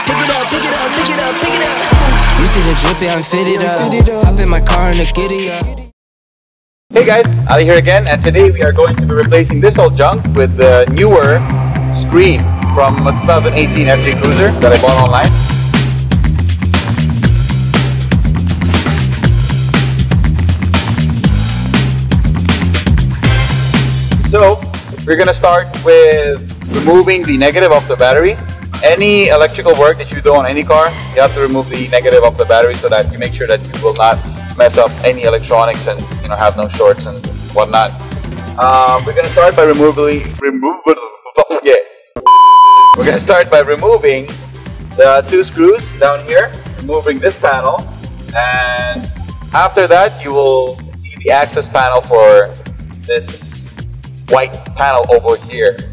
pick it up, pick it up, pick it up, pick it up. You see the drippy, I'm fitted up. Hop in my car and the giddy up. Hey guys, Ali here again, and today we are going to be replacing this old junk with the newer screen from a 2018 FJ Cruiser that I bought online. So we're gonna start with removing the negative of the battery. Any electrical work that you do on any car, you have to remove the negative of the battery so that you make sure that you will not mess up any electronics and have no shorts and whatnot. We're gonna start by removing the two screws down here, removing this panel, and after that you will see the access panel for this white panel over here.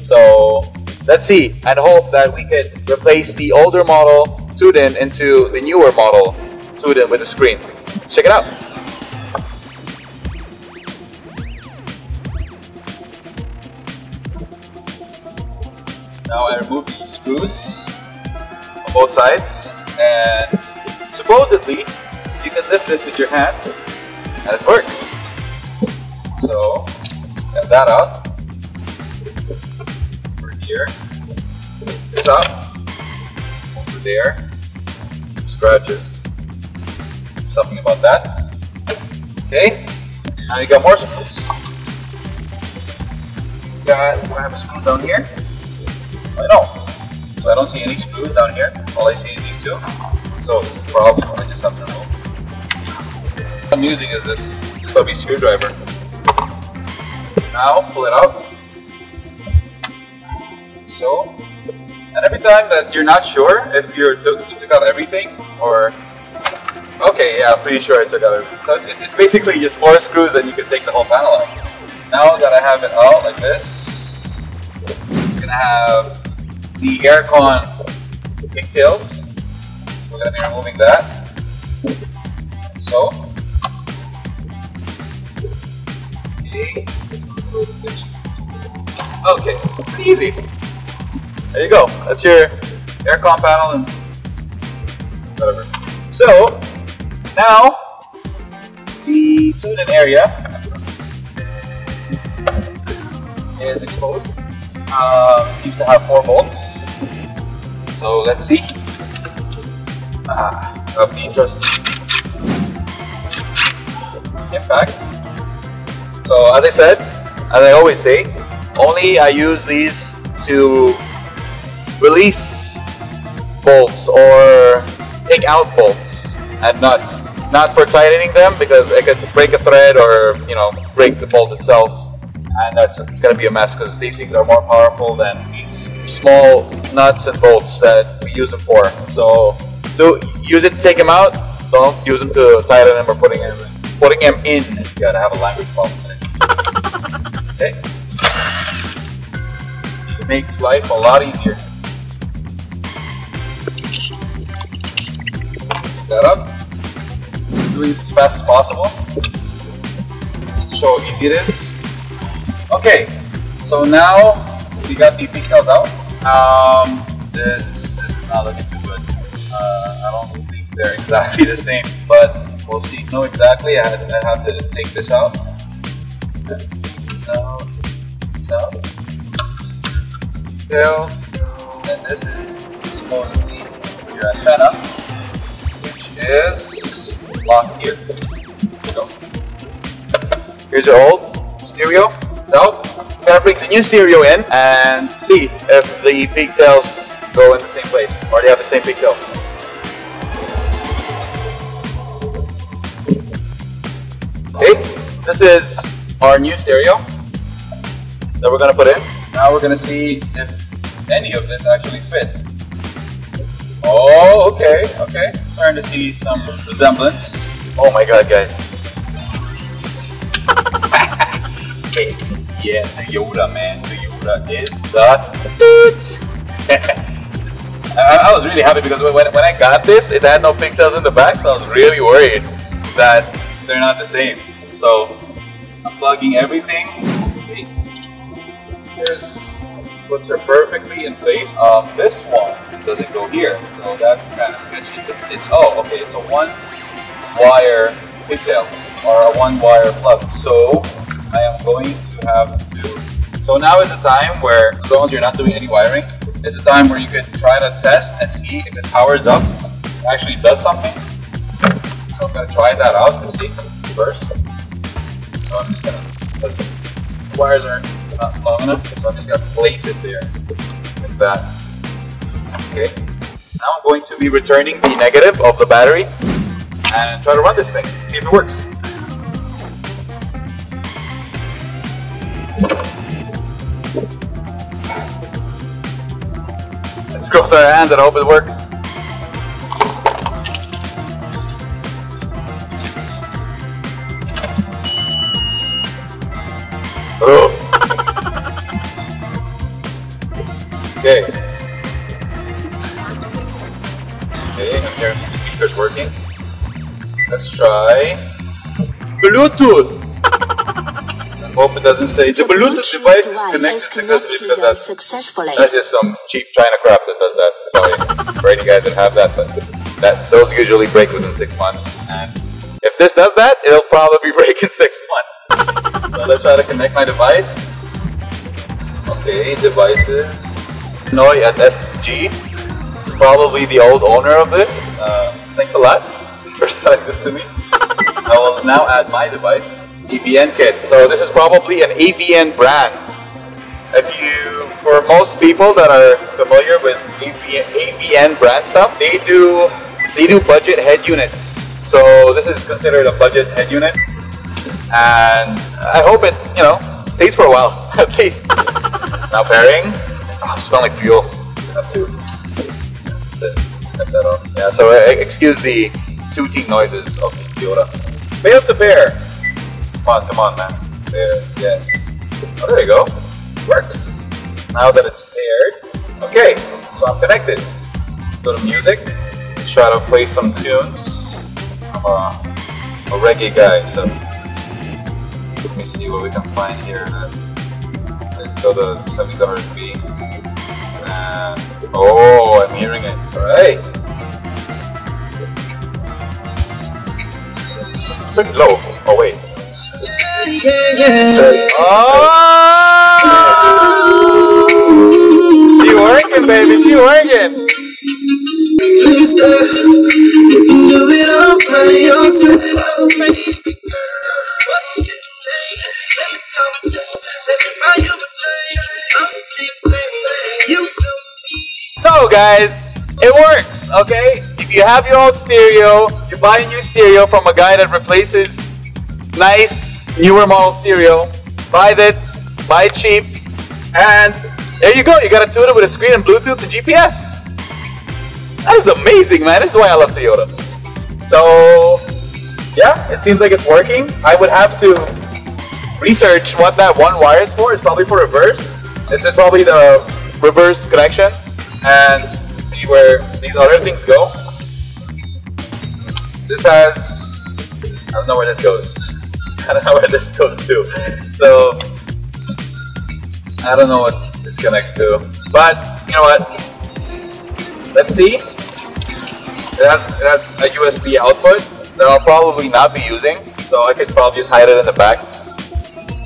So let's see and hope that we can replace the older model Tudin into the newer model Tudin with the screen. Let's check it out. Now I remove these screws on both sides, and supposedly you can lift this with your hand and it works. So get that out over here, this up over there, scratches, something about that. Okay, now you got more screws. I have a screw down here. I know, so I don't see any screws down here. All I see is these two. So this is the problem. I just have to remove. What I'm using is this stubby screwdriver. Now pull it out. So, and every time that you're not sure if you took out everything or okay, yeah, I'm pretty sure I took out everything. So it's basically just 4 screws and you can take the whole panel out. Now that I have it out like this, we're gonna have the Aircon pigtails. We're gonna be removing that. So, okay, pretty easy. There you go. That's your Aircon panel and whatever. So now the Tudin area is exposed. It seems to have 4 bolts. So let's see. Of the interesting impact. So as I said, as I always say, only I use these to release bolts or take out bolts and nuts, not for tightening them because I could break a thread or break the bolt itself. And it's going to be a mess because these things are more powerful than these small nuts and bolts that we use them for. So use it to take them out. Don't use them to tighten them or putting them in. You gotta have a language problem today. Okay. Just makes life a lot easier. Pick that up. Doing this as fast as possible, just to show how easy it is. Okay, so now we got the pigtails out. This is not looking too good. I don't think they're exactly the same, but we'll see. No, exactly. I have to take this out. This out. Pigtails. And this is supposedly your antenna, which is locked here. There we go. Here's your old stereo. It's out. I'm gonna bring the new stereo in and see if the pigtails go in the same place or they have the same pigtails. Okay, this is our new stereo that we're gonna put in. Now we're gonna see if any of this actually fit. Oh, okay. Starting to see some resemblance. Oh my god, guys. Yeah, Toyota, man. Toyota is the dude. I was really happy because when I got this, it had no pigtails in the back, so I was really worried that they're not the same. So I'm plugging everything. See, there's clips are perfectly in place. This one doesn't go here, so that's kind of sketchy. It's oh, okay, it's a one-wire pigtail or a one-wire plug. So I am going to have to. So now is the time where, as long as you're not doing any wiring, is the time where you can try to test and see if it powers up, it actually does something. So I'm gonna try that out and see first. So I'm just gonna, because the wires aren't not long enough, so I'm just gonna place it there, like that. Okay. Now I'm going to be returning the negative of the battery and try to run this thing, see if it works. Let's cross our hands and hope it works. Oh. Okay. Okay, I'm hearing some speakers working. Let's try Bluetooth. I hope it doesn't say the Bluetooth device is connected successfully, because that's just some cheap China crap that does that. Sorry for any guys that have that, but those usually break within 6 months. And if this does that, it'll probably break in 6 months. So let's try to connect my device. Okay, devices. Noi at SG, probably the old owner of this. Thanks a lot for selling this to me. I will now add my device. AVN kit. So this is probably an AVN brand. For most people that are familiar with AVN brand stuff, they do budget head units. So this is considered a budget head unit, and I hope it stays for a while at least. Now pairing. Oh, I'm smelling like fuel. I have to cut that off. Yeah. So excuse the tooting noises of the Toyota. Failed to pair. Come on, man. There, yes. Oh, there you go. Works. Now that it's paired. Okay, so I'm connected. Let's go to music. Let's try to play some tunes. I'm a reggae guy, so let me see what we can find here. Let's go to 70 RB. Oh, I'm hearing it. Alright. Pretty low. Oh, wait. Oh! She working, baby, she working. So guys, it works, okay? If you have your old stereo, you buy a new stereo from a guy that replaces nice, newer model stereo, buy it cheap, and there you go. You got a tuner with a screen and Bluetooth and GPS. That is amazing, man. This is why I love Toyota. So, yeah, it seems like it's working. I would have to research what that one wire is for. It's probably for reverse. This is probably the reverse connection, and see where these other things go. This has, I don't know where this goes. I don't know where this goes to. So, I don't know what this connects to. But, you know what? Let's see. It has a USB output that I'll probably not be using. So I could probably just hide it in the back.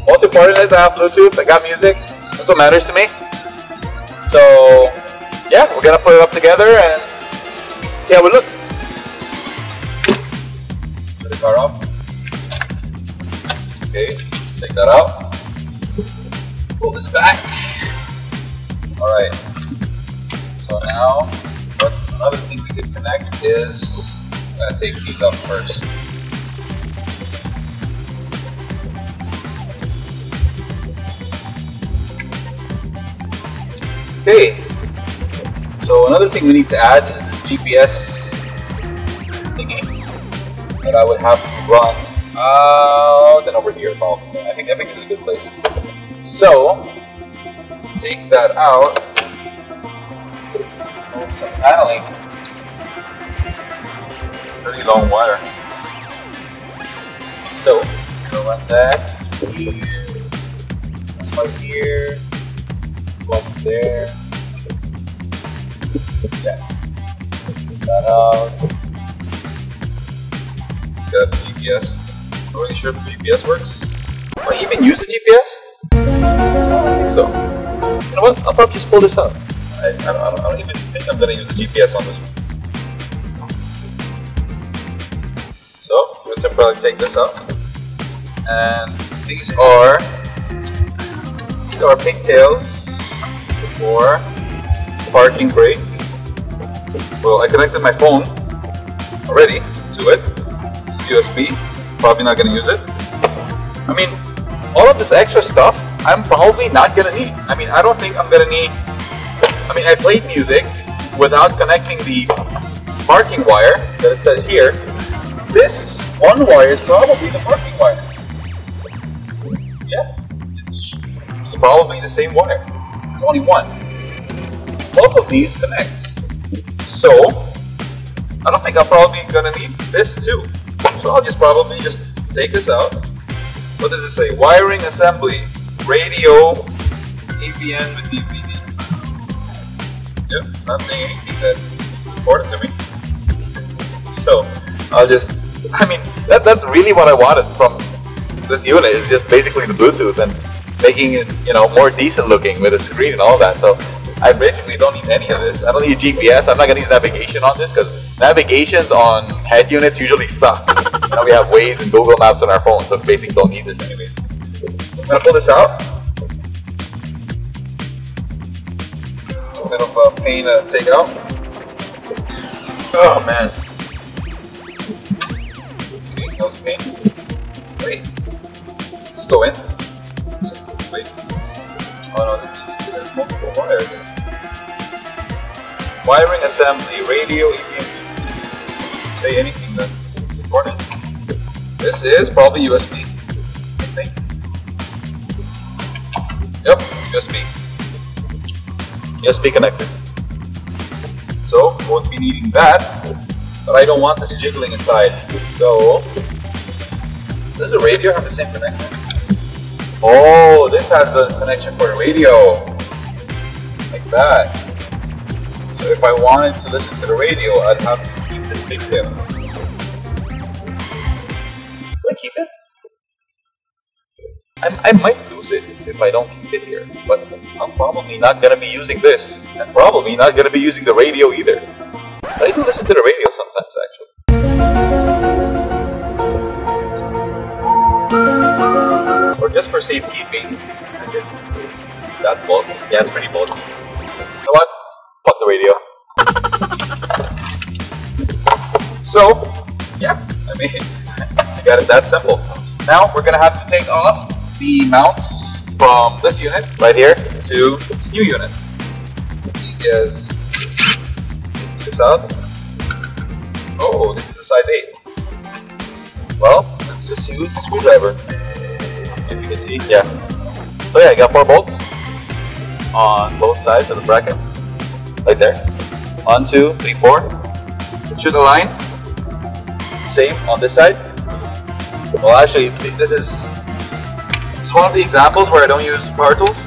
Most important is I have Bluetooth, I got music. That's what matters to me. So, yeah, we're gonna put it up together and see how it looks. Put the car off. Okay, take that out. Pull this back. Alright. So now, another thing we could connect is, I'm going to take these up first. Okay. So another thing we need to add is this GPS thingy that I would have to run. Then over here. Oh, I think this is a good place. So, take that out. Move some paneling. Pretty long wire. So, I'm gonna run that here. That's right here. Well, there. Yeah. That out. Got the GPS. I'm not really sure if the GPS works. Do I even use the GPS? I don't think so. You know what? I'll probably just pull this out. I don't even think I'm gonna use the GPS on this one. So we'll temporarily take this out. And these are pigtails for parking brake. Well, I connected my phone already to it. It's USB. Probably not gonna use it. I mean, all of this extra stuff, I'm probably not gonna need. I mean, I don't think I'm gonna need. I mean, I played music without connecting the parking wire that it says here. This one wire is probably the parking wire. Yeah, it's probably the same wire. There's only one. Both of these connect. So, I don't think I'm probably gonna need this too. So I'll just probably just take this out. What does it say? Wiring assembly, radio, AVN with DVD. Yep, not saying anything that's important to me. So I'll just, I mean, that's really what I wanted from this unit, is just basically the Bluetooth and making it, you know, more decent looking with the screen and all that. So I basically don't need any of this. I don't need GPS. I'm not gonna use navigation on this because navigations on head units usually suck. You know, we have Waze and Google Maps on our phone, so basically don't need this anyways. So I'm gonna pull this out. A bit of a pain to take out. Oh man. Okay, that was a pain. Wait. Let's go in. Wait. Oh no, there's multiple wires. Wiring assembly, radio, EPM. Say anything that's important. This is probably USB, I think. Yep, USB. USB connector. So, won't be needing that, but I don't want this jiggling inside. So, does the radio have the same connector? Oh, this has the connection for the radio. Like that. So if I wanted to listen to the radio, I'd have to keep this pigtail. Do I keep it? I might lose it if I don't keep it here, but I'm probably not going to be using this, and probably not going to be using the radio either. But I do listen to the radio sometimes, actually. Or just for safekeeping. That bulky? Yeah, it's pretty bulky. You know what? Fuck the radio. So, yeah, I mean, I got it that simple. Now, we're going to have to take off the mounts from this unit right here to this new unit. Easy as this out. Oh, this is a size 8. Well, let's just use the screwdriver. If you can see, yeah. So yeah, I got 4 bolts on both sides of the bracket. Right there. 1, 2, 3, 4. It should align. Same on this side. Well, actually, this is one of the examples where I don't use power tools.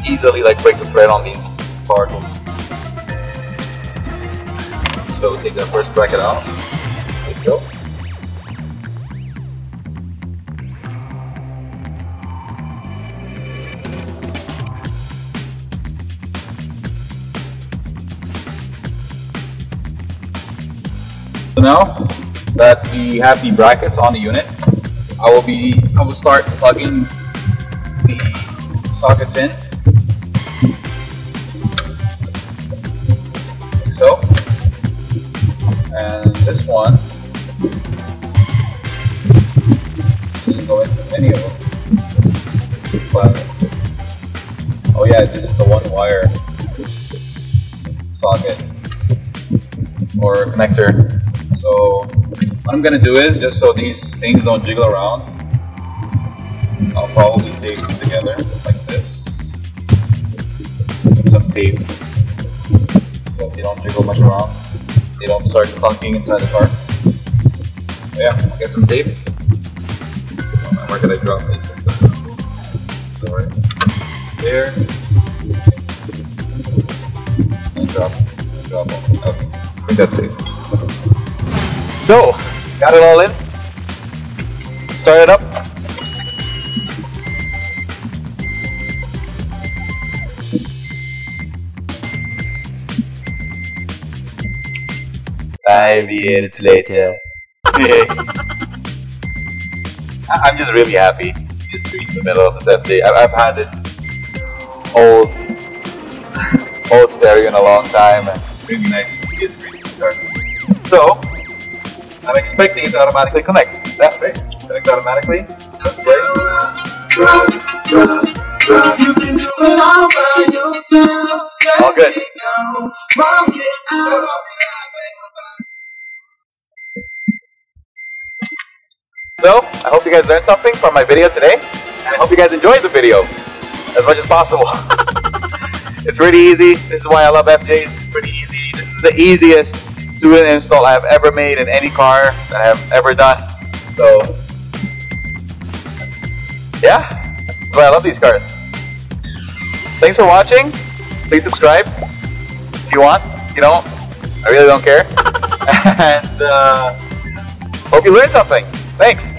Easily like break the thread on these power tools. So we'll take that first bracket out, like so. So now that we have the brackets on the unit, I will start plugging the sockets in, like so, and this one doesn't go into any of them. But, oh yeah, this is the one wire socket or connector. So what I'm gonna do is, just so these things don't jiggle around, I'll probably tape them together like this. With some tape so they don't jiggle much around. They don't start clunking inside the car. So yeah, I'll get some tape. Where can I drop these things? Sorry. there. And drop. Okay, I think that's it. So, got it all in. Start it up. Five years later. I'm just really happy to see a screen in the middle of this FJ. I've had this old stereo in a long time, and it's really nice to see a screen start. So, I'm expecting it to automatically connect. That way, connect automatically. Let's play. You can do it all by yourself. All good. So, I hope you guys learned something from my video today, and I hope you guys enjoyed the video as much as possible. It's really easy. This is why I love FJs. It's pretty easy. This is the easiest student install I have ever made in any car that I have ever done. So, yeah, that's why I love these cars. Thanks for watching. Please subscribe if you want. If you don't, I really don't care. And hope you learned something. Thanks.